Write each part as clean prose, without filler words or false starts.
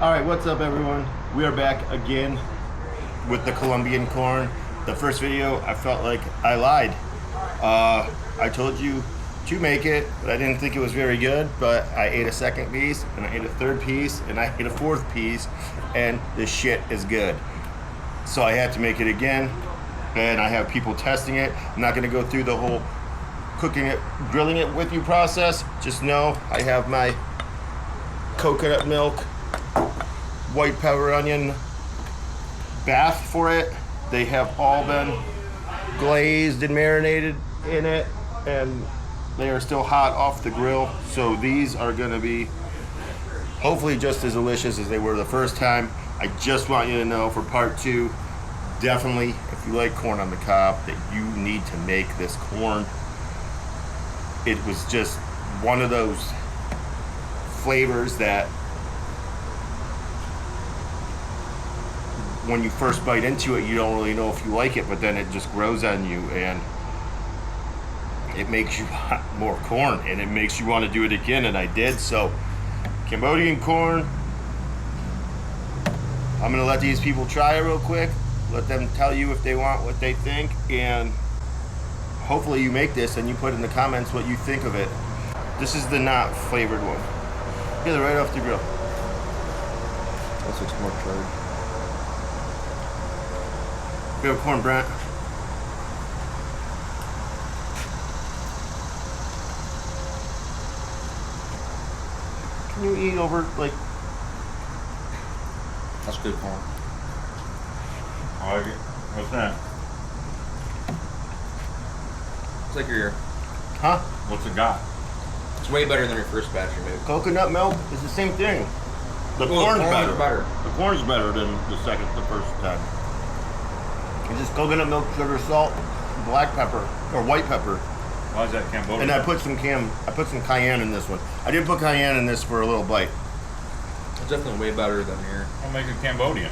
All right, what's up, everyone? We are back again with the Colombian corn. The first video, I felt like I lied. I told you to make it, but I didn't think it was very good. But I ate a second piece, and I ate a third piece, and I ate a fourth piece, and this shit is good. So I had to make it again, and I have people testing it. I'm not gonna go through the whole cooking it, grilling it with you process. Just know I have my coconut milk, white pepper, onion bath for it. They have all been glazed and marinated in it, and they are still hot off the grill. So these are gonna be hopefully just as delicious as they were the first time. I just want you to know for part two, definitely, if you like corn on the cob, that you need to make this corn. It was just one of those flavors that when you first bite into it, you don't really know if you like it, but then it just grows on you and it makes you want more corn and it makes you want to do it again, and I did. So Cambodian corn, I'm gonna let these people try it real quick, let them tell you if they want, what they think, and hopefully you make this and you put in the comments what you think of it. This is the not flavored one. Get it right off the grill. That's looks more charred. Good corn, Brent. Can you eat over, like... That's good corn. I like it. What's that? It's like your... Huh? What's it got? It's way better than your first batch you made. Coconut milk is the same thing. The Well, corn's the corn's better. better. The corn's better than the first time. It's just coconut milk, sugar, salt, black pepper, or white pepper. Why is that Cambodia? And I put some cayenne in this one. I did put cayenne in this for a little bite. It's definitely way better than your... I'll make it Cambodian.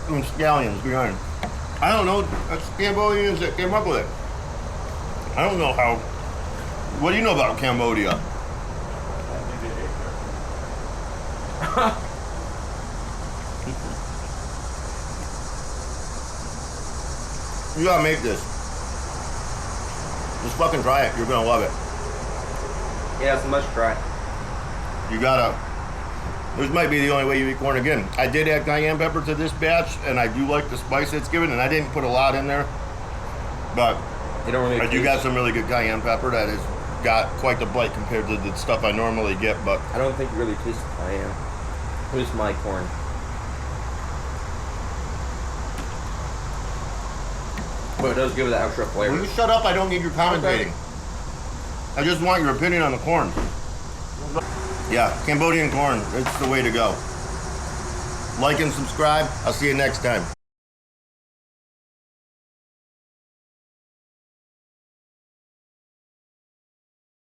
Scallions behind. I don't know. That's Cambodians that came up with it. I don't know how. What do you know about Cambodia? You gotta make this. Just fucking try it. You're gonna love it. Yeah, it's a must try. You gotta. This might be the only way you eat corn again. I did add cayenne pepper to this batch, and I do like the spice it's given, and I didn't put a lot in there. But You don't really I do got some really good cayenne pepper that has got quite the bite compared to the stuff I normally get, but I don't think you really taste the cayenne. At least my corn. But it does give it that extra flavor. will you shut up? I don't need your commentating. I just want your opinion on the corn. Yeah, Cambodian corn, it's the way to go. Like and subscribe. I'll see you next time.